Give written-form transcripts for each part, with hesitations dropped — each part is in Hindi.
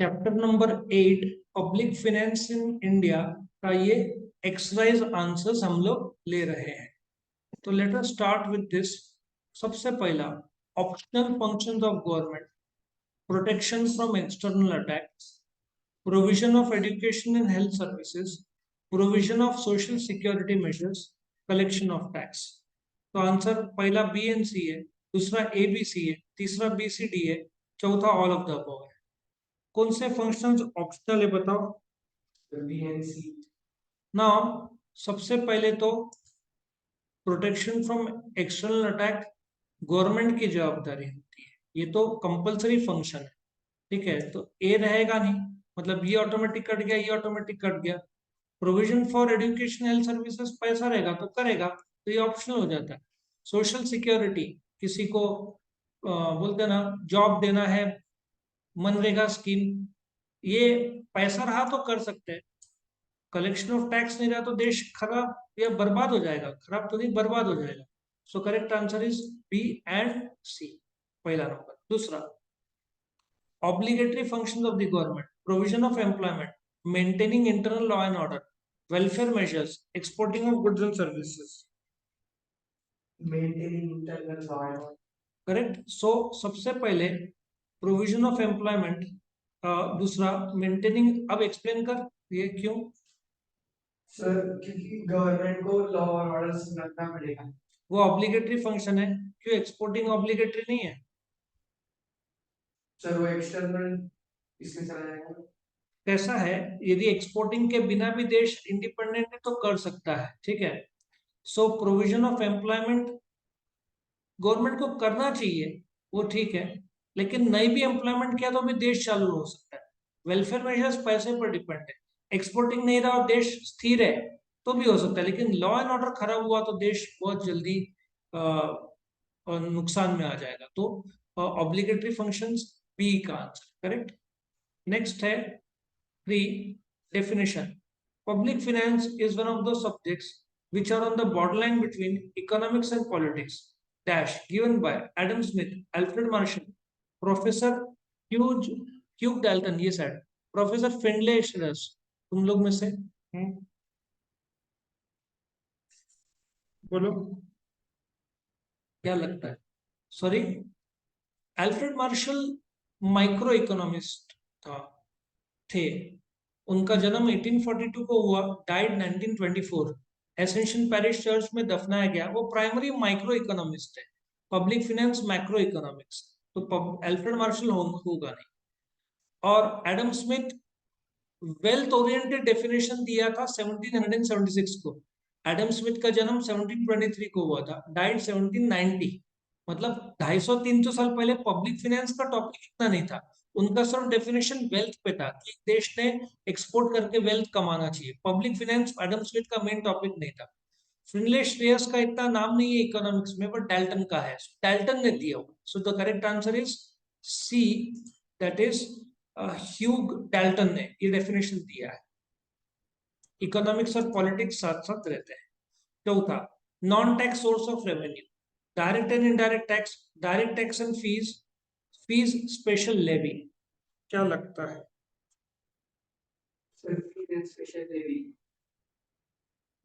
Chapter number 8 public finance in India का ये एक्सरसाइज आंसर्स हम लोग ले रहे हैं। तो let us start with this. सबसे पहला, optional functions of government, protection from external attacks, provision of education and health services, provision of social security measures, collection of tax. तो आंसर पहला बी एंड सी है, दूसरा ए बी सी है, तीसरा बी सी डी है, चौथा ऑल ऑफ द अबव है। कौन से फंक्शंस ऑप्शनल है बताओ? B and C. नाउ सबसे पहले तो protection from external attack government की जवाबदारी होती है, ये तो कंपलसरी फंक्शन है। ठीक है, तो ए रहेगा नहीं, मतलब ये ऑटोमेटिक कट गया, ये ऑटोमेटिक कट गया। Provision for education health services पैसा रहेगा तो करेगा, तो ये ऑप्शनल हो जाता है। सोशल सिक्योरिटी, किसी को बोलते ना जॉब देना है, मनरेगा स्कीम, ये पैसा रहा तो कर सकते हैं। कलेक्शन ऑफ टैक्स नहीं रहा तो देश खराब या बर्बाद हो जाएगा, खराब तो नहीं बर्बाद हो जाएगा। So correct answer is B and C, पहला नंबर। दूसरा, obligatory function of the government, provision of employment, maintaining internal law and order, welfare measures, exporting of goods and services. Maintaining internal law and order, correct. So सबसे पहले प्रोविजन ऑफ एम्प्लॉयमेंट, दूसरा मेंटेनिंग। अब एक्सप्लेन कर ये क्यों। सर क्योंकि गवर्नमेंट को लॉ और ऑर्डर रखना पड़ेगा, वो ऑब्लिगेटरी फंक्शन है। क्यों एक्सपोर्टिंग ऑब्लिगेटरी नहीं है? सर वो एक्सटर्नल इसमें चला जाएगा। कैसा है, यदि एक्सपोर्टिंग के बिना भी देश इंडिपेंडेंट है तो कर सकता है। ठीक है, so provision of employment government को करना चाहिए, वो ठीक है, लेकिन नई भी एम्प्लॉयमेंट किया तो भी देश चालू हो सकता है। वेलफेयर मेजर्स पैसे पर डिपेंड है। एक्सपोर्टिंग नहीं रहा और देश स्थिर है तो भी हो सकता है, लेकिन लॉ एंड ऑर्डर खराब हुआ तो देश बहुत जल्दी नुकसान में आ जाएगा। तो ऑब्लिगेटरी फंक्शंस बी का आंसर करेक्ट। नेक्स्ट है three, definition. Public finance is one of the subjects which are on the borderline between economics and politics. Dash given by Adam Smith, Alfred Marshall, Professor Hugh Dalton, ये साइड प्रोफेसर फिंडले श्रेयस। तुम लोग में से बोलो क्या लगता है? Sorry, Alfred Marshall micro economist था, थे। उनका जन्म 1842 को हुआ, डाइड 1924। एसेंशन पैरिश चर्च में दफनाया गया। वो प्राइमरी माइक्रो इकोनॉमिस्ट है, पब्लिक फाइनेंस मैक्रो इकोनॉमिक्स। तो एल्फ्रेड मार्शल होगा नहीं। और Adam Smith wealth oriented definition दिया था 1776 को। एडम स्मिथ का जन्म 1723 को हुआ था, डाइड 1790। मतलब 250-300 साल पहले पब्लिक फाइनेंस का टॉपिक इतना नहीं था। उनका सिर्फ डेफिनेशन वेल्थ पे था कि देश ने एक्सपोर्ट करके वेल्थ कमाना चाहिए। पब्लिक फाइनेंस एडम स्मिथ का मेन टॉपिक नहीं था। फिनले श्रेयस का इतना नाम नहीं है इकोनॉमिक्स में, बट डाल्टन का है, डाल्टन ने दिया हुआ। So the correct answer is C, that is Hugh Dalton ने ये डेफिनेशन दिया है। इकोनॉमिक्स और पॉलिटिक्स साथ साथ रहते हैं। चौथा, non tax source of revenue, direct and indirect tax, direct tax and fees, fees special levy. क्या लगता है? स्पेशल लेवी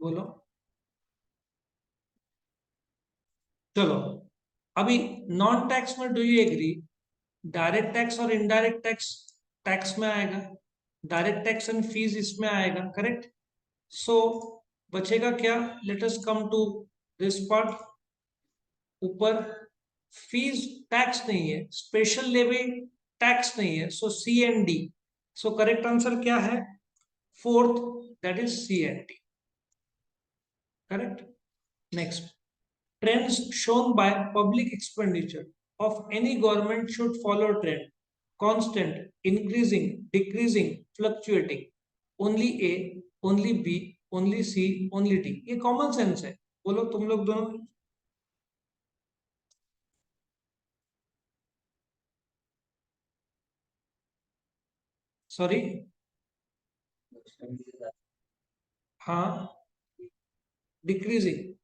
बोलो। चलो, अभी नॉन टैक्स में do you agree direct tax और इनडायरेक्ट टैक्स टैक्स में आएगा, डायरेक्ट टैक्स एंड फीस इसमें आएगा, करेक्ट। सो बचेगा क्या? Let us come to this part. ऊपर फीस टैक्स नहीं है, स्पेशल लेवी टैक्स नहीं है, so C and D. So correct answer क्या है? Fourth, that is C and D, correct. Next, trends shown by public expenditure of any government should follow trend: constant, increasing, decreasing, fluctuating. Only A, only B, only C, only D। ये कॉमन सेंस है, बोलो तुम लोग दोनों। सॉरी, हाँ, डिक्रीजिंग।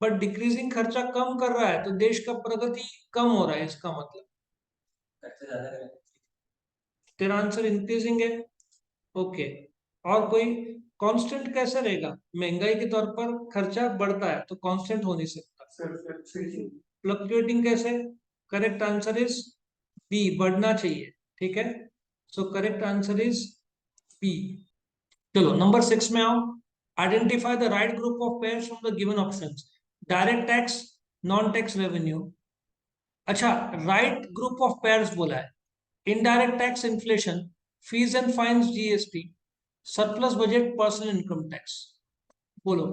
बट डिक्रीजिंग खर्चा कम कर रहा है तो देश का प्रगति कम हो रहा है, इसका मतलब तेरा आंसर इंक्रीजिंग है। ओके, और कोई? कांस्टेंट कैसे रहेगा? महंगाई के तौर पर खर्चा बढ़ता है तो कांस्टेंट हो नहीं सकता। फ्लक्चुएटिंग कैसे? करेक्ट आंसर इज बी, बढ़ना चाहिए। ठीक है, so correct answer is B. चलो नंबर 6 में आओ। Identify the right group of pairs from the given options. Direct tax, non tax revenue. अच्छा, राइट ग्रुप ऑफ पेयर्स बोला है। Indirect tax, inflation, fees and fines, GST, surplus budget, personal income tax. बोलो।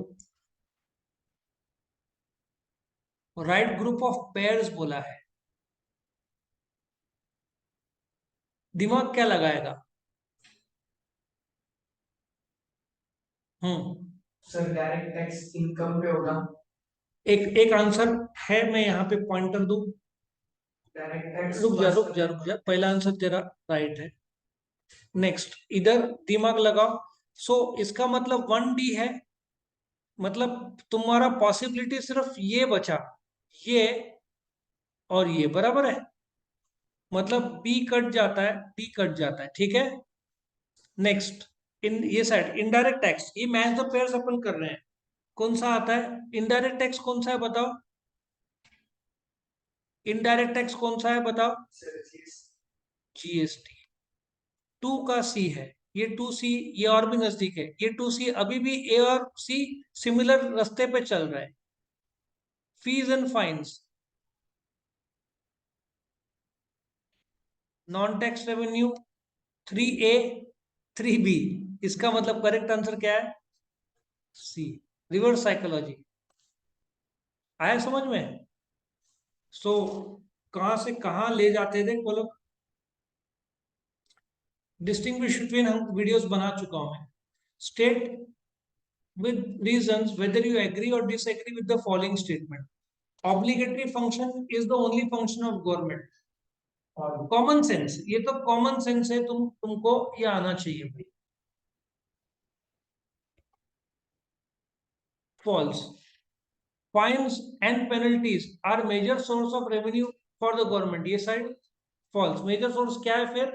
राइट ग्रुप ऑफ पेयर्स बोला है, दिमाग क्या लगाएगा? Hmm. Sir direct tax income पे होगा। एक एक आंसर है, मैं यहाँ पे पॉइंटर दूं? डायरेक्ट टैक्स रुक जा, पहला आंसर तेरा राइट है। नेक्स्ट, इधर दिमाग लगाओ। सो इसका मतलब 1D है, मतलब तुम्हारा पॉसिबिलिटी सिर्फ ये बचा, ये और ये बराबर है, मतलब बी कट जाता है, डी कट जाता है। ठीक है, नेक्स्ट, इन ये साइड इनडायरेक्ट टैक्स, ये मैच द पेयर्स अपन कर रहे हैं। कौन सा आता है इनडायरेक्ट टैक्स? कौन सा है बताओ? इनडायरेक्ट टैक्स कौन सा है बताओ? जीएसटी। 2 का C है, ये 2C, ये और भी नजदीक है, ये 2C अभी भी ए और सी सिमिलर रास्ते पे चल रहा है। Fees and fines, non tax revenue, 3A, 3B। इसका मतलब करेक्ट आंसर क्या है? C, reverse psychology. आया समझ में? सो कहां से कहां ले जाते थे वो लोग। डिस्टिंग्विश बिटवीन, हम वीडियोस बना चुका हूं मैं। State with reasons whether you agree or disagree with the following statement. Obligatory function is the only function of government. Common sense, ये तो कॉमन सेंस है, तुमको ये आना चाहिए भाई। False. Fines and penalties are major source of revenue for the government, ये साइड फॉल्स। मेजर सोर्स क्या है फिर?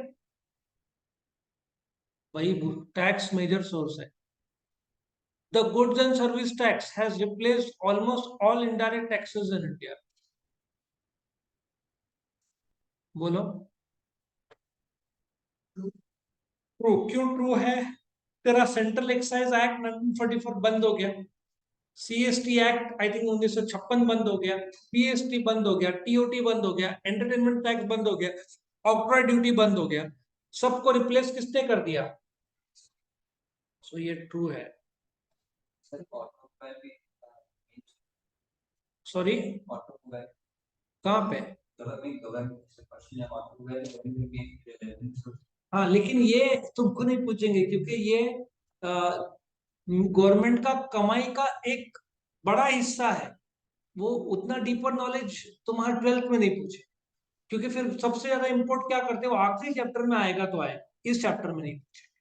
वही टैक्स मेजर सोर्स है। The goods and service tax has replaced almost all indirect taxes in India. बोलो। ट्रू, क्यों ट्रू है? तेरा सेंट्रल एक्साइज एक्ट 1944 बंद हो गया, सीएसटी एक्ट आई थिंक 1956 बंद हो गया, पीएसटी बंद हो गया, टीओटी बंद हो गया, एंटरटेनमेंट टैक्स बंद हो गया, ऑक्ट्रॉय ड्यूटी बंद हो गया, सबको रिप्लेस किसने कर दिया? सो ये ट्रू है। सॉरी, कहाँ पे? हाँ, लेकिन ये तुमको नहीं पूछेंगे क्योंकि ये गवर्नमेंट का कमाई का एक बड़ा हिस्सा है। वो उतना डीपर नॉलेज तुम्हारे 12th में नहीं पूछे, क्योंकि फिर सबसे ज्यादा इंपोर्ट क्या करते हो, आखिरी चैप्टर में आएगा तो आएगा, इस चैप्टर में नहीं पूछे।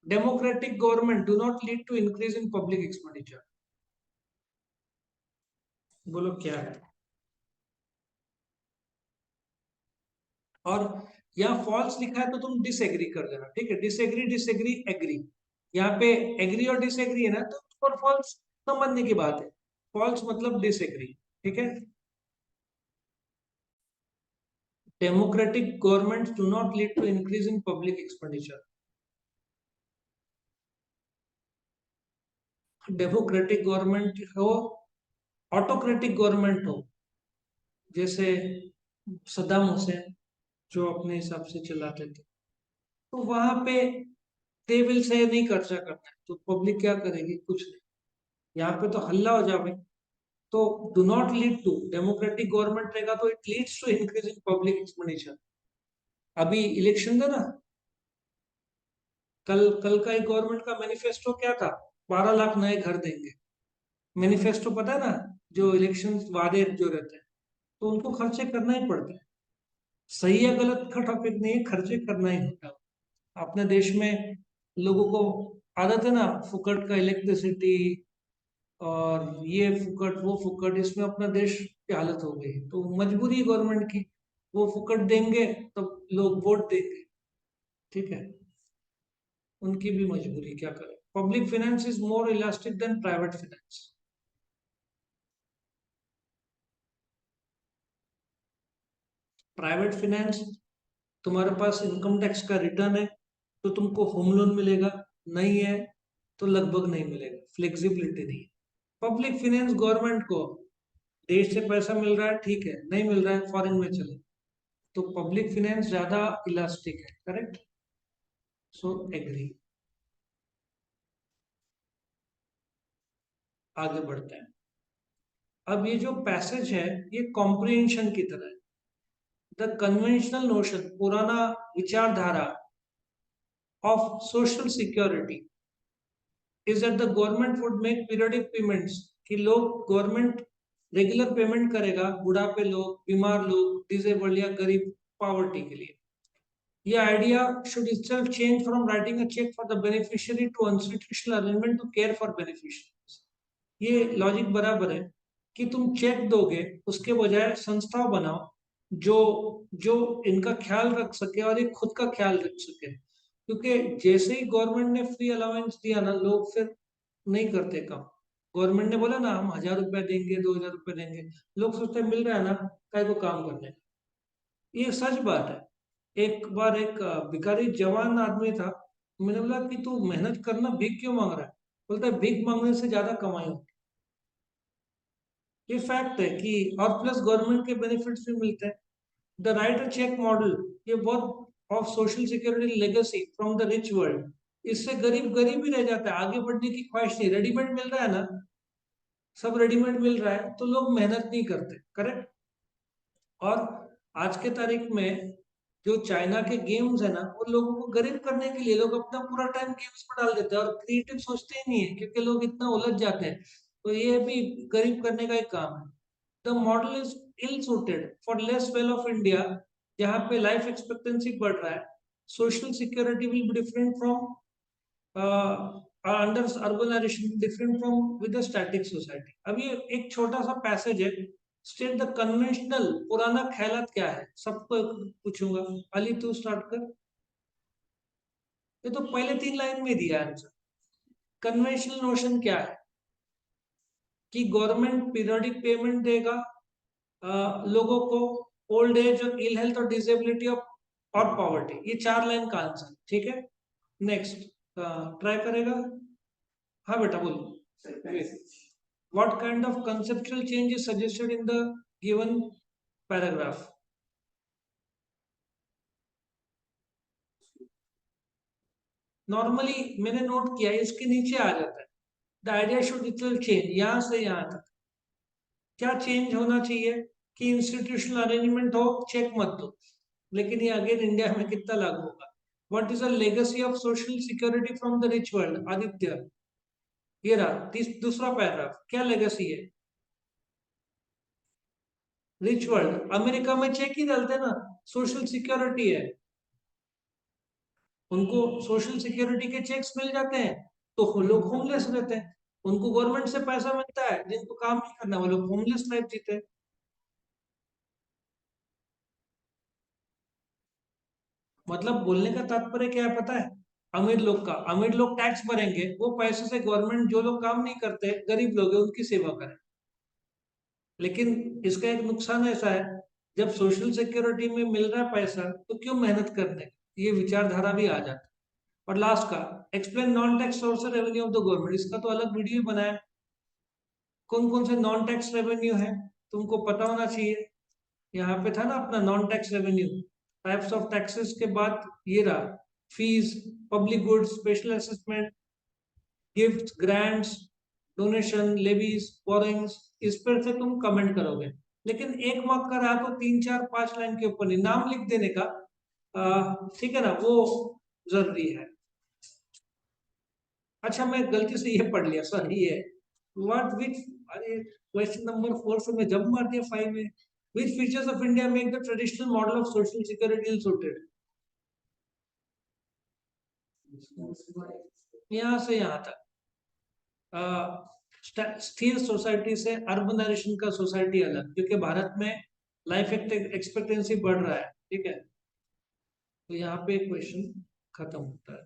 Democratic government do not lead to increase in public expenditure. बोलो क्या है? और यहाँ फॉल्स लिखा है तो तुम डिसएग्री कर देना, ठीक है? Disagree, disagree, agree. यहाँ पे एग्री और डिसएग्री है ना, तो और फॉल्स समझने की बात है। फॉल्स मतलब डिसएग्री, ठीक है? Democratic government do not lead to increase in public expenditure. Democratic government हो, ऑटोक्रेटिक गवर्नमेंट हो, जैसे सद्दाम हुसैन जो अपने हिसाब से चलाते थे, तो वहां पे दे विल से नहीं खर्चा करना है तो पब्लिक क्या करेगी? कुछ नहीं। यहाँ पे तो हल्ला हो जाए। तो do not lead to, democratic government रहेगा तो it leads to increase in public expenditure. अभी इलेक्शन था ना, कल कल का एक गवर्नमेंट का मैनिफेस्टो क्या था? 12 लाख नए घर देंगे। मैनिफेस्टो पता है ना, जो इलेक्शन वादे जो रहते हैं, तो उनको खर्चे करना ही पड़ता है। सही या गलत का टॉपिक नहीं है, खर्चे करना ही होता है। अपने देश में लोगों को आदत है ना, फुकट का इलेक्ट्रिसिटी और ये फुकट वो फुकट, इसमें अपना देश की हालत हो गई, तो मजबूरी गवर्नमेंट की। वो फुकट देंगे तो लोग वोट देंगे, ठीक है, उनकी भी मजबूरी, क्या करें। Public finance is more elastic than private finance. Private finance, तुम्हारे पास इनकम टैक्स का रिटर्न है तो तुमको होम लोन मिलेगा, नहीं है तो लगभग नहीं मिलेगा, फ्लेक्सिबिलिटी नहीं है। पब्लिक फाइनेंस गवर्नमेंट को देश से पैसा मिल रहा है, ठीक है, नहीं मिल रहा है फॉरेन में चले, तो पब्लिक फाइनेंस ज्यादा इलास्टिक है, करेक्ट, सो एग्री। आगे बढ़ते हैं। अब ये जो पैसेज है ये कॉम्प्रिहेंशन की तरह है। द कन्वेंशनल नोशन, पुराना विचारधारा of social security is that the government would make periodic payments, कि लोग गवर्नमेंट रेगुलर पेमेंट करेगा बुढ़ापे लोग, बीमार लोग, डिसेबल्ड या गरीब, पॉवर्टी के लिए। ये idea should itself change from writing a check for the beneficiary to institutional arrangement to care for beneficiaries। ये लॉजिक बराबर है कि तुम चेक दोगे, उसके बजाय संस्था बनाओ जो जो इनका ख्याल रख सके और ये खुद का ख्याल रख सके, क्योंकि जैसे ही गवर्नमेंट ने फ्री अलाउंस दिया ना, लोग फिर नहीं करते काम। गवर्नमेंट ने बोला ना हम 1,000 रुपया देंगे, 2,000 रुपया देंगे, लोग सोचते हैं मिल रहा है ना, काय को काम करने। ये सच बात है। एक बार एक भिखारी जवान आदमी था, मैंने बोला कि तू मेहनत करना, भीख क्यों मांग रहा है? बोलता है भीख मांगने से ज्यादा कमाई होती है। ये फैक्ट है कि, और प्लस गवर्नमेंट के बेनिफिट्स भी मिलते हैं। द राइट चेक मॉडल, ये बहुत of social security legacy from the rich world. इससे गरीब गरीब ही रह जाता है, आगे बढ़ने की ख्वाहिश नहीं, रेडीमेड मिल रहा है ना, सब रेडीमेड मिल रहा है तो लोग मेहनत नहीं करते, करेक्ट। और आज के तारीख में जो चाइना के गेम्स है ना, वो लोगों को गरीब करने के लिए लोग अपना पूरा टाइम गेम्स में डाल देते हैं और क्रिएटिव सोचते ही नहीं है, क्योंकि लोग इतना उलझ जाते हैं, तो ये भी गरीब करने का एक काम है। The model is ill suited for less well off India, जहाँ पे लाइफ एक्सपेक्टेंसी बढ़ रहा है, social security will be different from under urbanisation, different from with the static society. अब ये एक छोटा सा पैसेज है, स्टेट द कन्वेंशनल, पुराना ख्यालात क्या है, सबको पूछूंगा। अली तू स्टार्ट कर, ये तो पहले 3 लाइन में दिया आंसर। कन्वेंशनल नोशन क्या है कि गवर्नमेंट पीरियोडिक पेमेंट देगा लोगों को, ओल्ड एज और इल हेल्थ और डिसेबिलिटी ऑफ और पॉवर्टी, ये 4 लाइन का आंसर, ठीक है। नेक्स्ट ट्राई करेगा। हाँ बेटा बोलो। What kind of conceptual change is suggested in the given paragraph? Normally मैंने नोट किया है, इसके नीचे आ जाता है the idea should itself change, यहां से यहां तक क्या चेंज होना चाहिए कि इंस्टीट्यूशनल अरेंजमेंट हो, चेक मत दो। लेकिन ये अगेन इंडिया में कितना लागू होगा। What is a legacy of social security from the rich world, Aditya. ये रहा दूसरा पैराग्राफ, क्या लेगेसी है? रिच वर्ल्ड, अमेरिका में चेक ही डालते ना, सोशल सिक्योरिटी है, उनको सोशल सिक्योरिटी के चेक्स मिल जाते हैं तो लोग होमलेस रहते हैं। उनको गवर्नमेंट से पैसा मिलता है, जिनको काम नहीं करना वो लोग होमलेस लाइफ जीते हैं। मतलब बोलने का तात्पर्य क्या है पता है? अमीर लोग टैक्स भरेंगे, वो पैसे से गवर्नमेंट जो लोग काम नहीं करते, गरीब लोग हैं, उनकी सेवा करे। लेकिन इसका एक नुकसान ऐसा है, जब सोशल सिक्योरिटी में मिल रहा है पैसा तो क्यों मेहनत करने, ये विचारधारा भी आ जाती है। और लास्ट का, explain non tax source revenue of the government, इसका तो अलग वीडियो बनाया। कौन कौन से नॉन टैक्स रेवेन्यू है तुमको पता होना चाहिए। यहाँ पे था ना अपना non tax revenue, types of taxes के बाद ये रहा, fees, public goods, special assessment, gift, grants, donation, levies, borings, इस पर से तुम कमेंट करोगे। लेकिन एक मार्क का रहा तो 3, 4, 5 लाइन के ऊपर नहीं, नाम लिख देने का, ठीक है ना, वो जरूरी है। अच्छा मैं गलती से ये पढ़ लिया, सॉरी ये व्हाट विच, अरे क्वेश्चन नंबर 4 से मैं जब मार दिया 5 में। Which features of India make the traditional model of social security ill suited, यहाँ से यहाँ तक। स्थिर सोसाइटी से अर्बनाइजेशन का सोसाइटी अलग, क्योंकि भारत में लाइफ एक्सपेक्टेंसी बढ़ रहा है, ठीक है, तो यहाँ पे क्वेश्चन खत्म होता है।